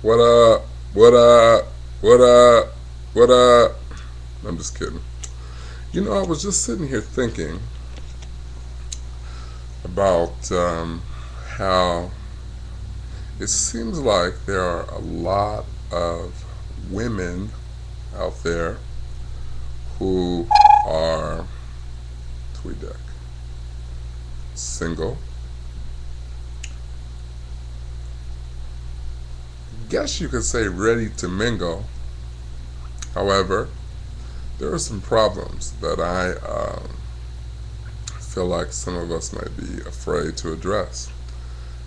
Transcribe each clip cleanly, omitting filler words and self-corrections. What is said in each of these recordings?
What up? What up? What up? What up? I'm just kidding. I was just sitting here thinking about how it seems like there are a lot of women out there who are Tweedeck single. Guess you could say ready to mingle. However, there are some problems that I feel like some of us might be afraid to address.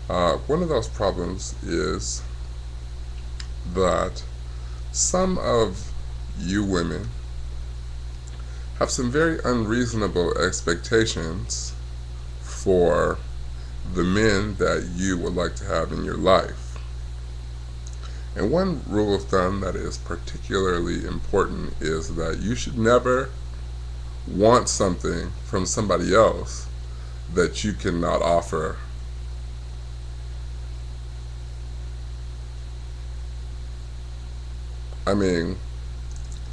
One of those problems is that some of you women have some very unreasonable expectations for the men that you would like to have in your life. And one rule of thumb that is particularly important is that you should never want something from somebody else that you cannot offer. I mean,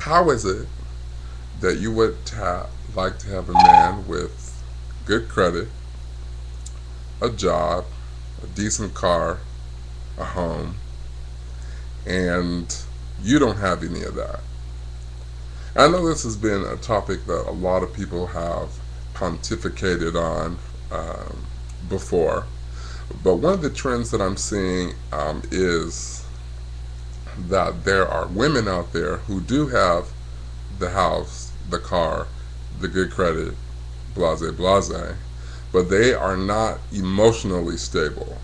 how is it that you would like to have a man with good credit, a job, a decent car, a home, and you don't have any of that? I know this has been a topic that a lot of people have pontificated on before, but one of the trends that I'm seeing is that there are women out there who do have the house, the car, the good credit, blase, blase, but they are not emotionally stable.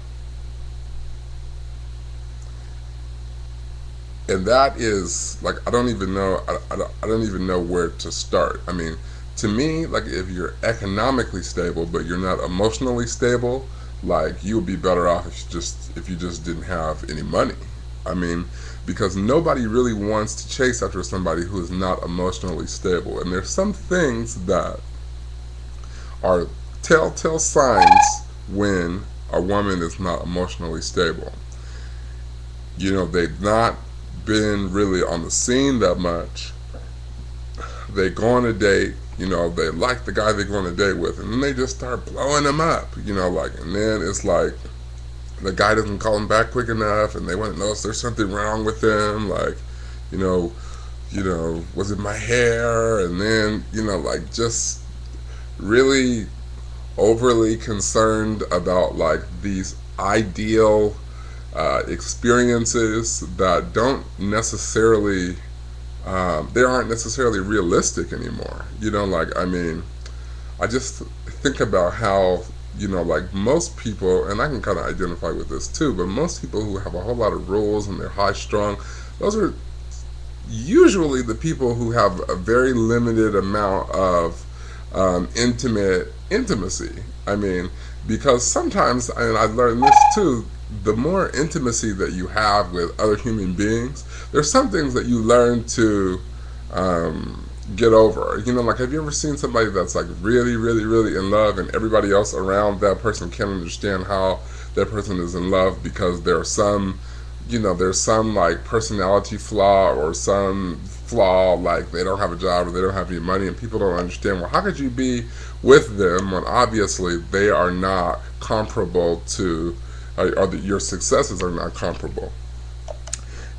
And that is like, I don't even know, I don't even know where to start. I mean, to me, like, if you're economically stable but you're not emotionally stable, like, you would be better off if you just didn't have any money. I mean, because nobody really wants to chase after somebody who is not emotionally stable. And there's some things that are telltale signs when a woman is not emotionally stable. They've not been really on the scene that much. They go on a date, they like the guy they go on a date with, and then they just start blowing him up, and then it's like the guy doesn't call him back quick enough, and they want to know if there's something wrong with him, like, you know, was it my hair? And then, like, just really overly concerned about like these ideal experiences that don't necessarily they aren't necessarily realistic anymore. Like, I mean, I just think about how, like, most people, and I can kind of identify with this too, but most people who have a whole lot of rules and they're high strung, those are usually the people who have a very limited amount of intimacy. I mean, because sometimes, and I learned this too, the more intimacy that you have with other human beings, there's some things that you learn to get over. Like, have you ever seen somebody that's like really, really, really in love, and everybody else around that person can't understand how that person is in love because there's some like personality flaw or some flaw, like they don't have a job or they don't have any money, and people don't understand, well, how could you be with them when obviously they are not comparable to, or that your successes are not comparable.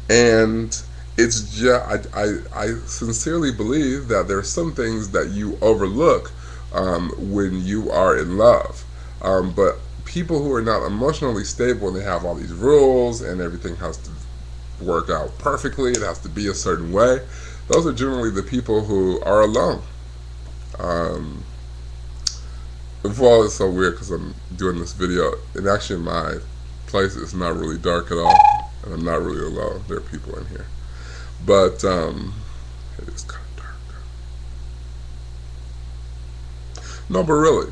And it's just, I sincerely believe that there are some things that you overlook when you are in love. But people who are not emotionally stable and they have all these rules and everything has to work out perfectly, it has to be a certain way, those are generally the people who are alone. Um, well, it's so weird because I'm doing this video, and actually my place is not really dark at all, and I'm not really alone. There are people in here. But it is kind of dark. No, but really.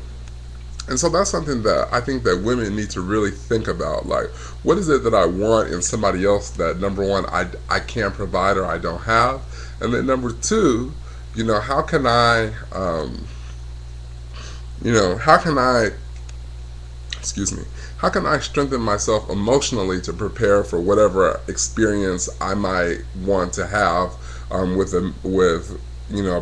And so that's something that I think that women need to really think about. Like, what is it that I want in somebody else that, number one, I can't provide or I don't have? And then number two, how can how can I excuse me, how can I strengthen myself emotionally to prepare for whatever experience I might want to have with a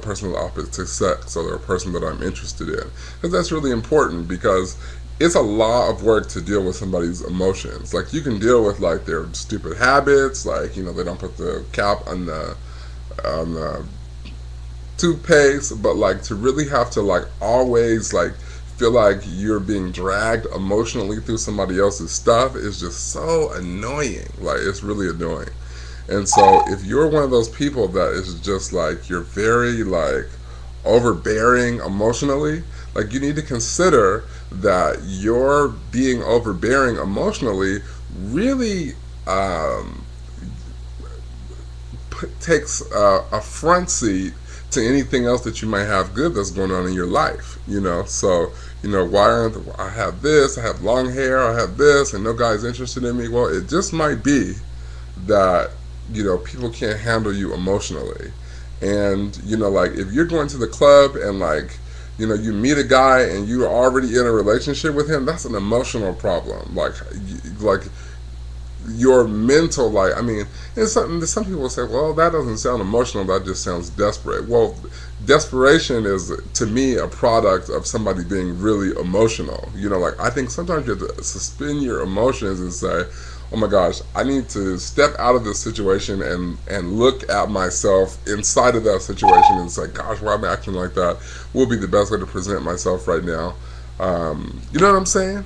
person of the opposite sex or a person that I'm interested in? Because that's really important, because it's a lot of work to deal with somebody's emotions. Like, you can deal with like their stupid habits, like they don't put the cap on the toothpaste, but like to really have to like always like feel like you're being dragged emotionally through somebody else's stuff is just so annoying. Like, it's really annoying. And so if you're one of those people that is just like, you're very like overbearing emotionally, like, you need to consider that your being overbearing emotionally really takes a front seat to anything else that you might have good that's going on in your life. So why aren't I have this? I have long hair. I have this, and no guy's interested in me. Well, it just might be that people can't handle you emotionally. And like, if you're going to the club and like you meet a guy and you're already in a relationship with him, that's an emotional problem. Like your mental, like, I mean, it's something that some people say, well, that doesn't sound emotional, that just sounds desperate. Well, desperation is, to me, a product of somebody being really emotional. Like, I think sometimes you have to suspend your emotions and say, oh my gosh, I need to step out of this situation and look at myself inside of that situation and say, gosh, why am I acting like that? Will be the best way to present myself right now. You know what I'm saying?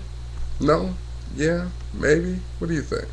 No? Yeah? Maybe? What do you think?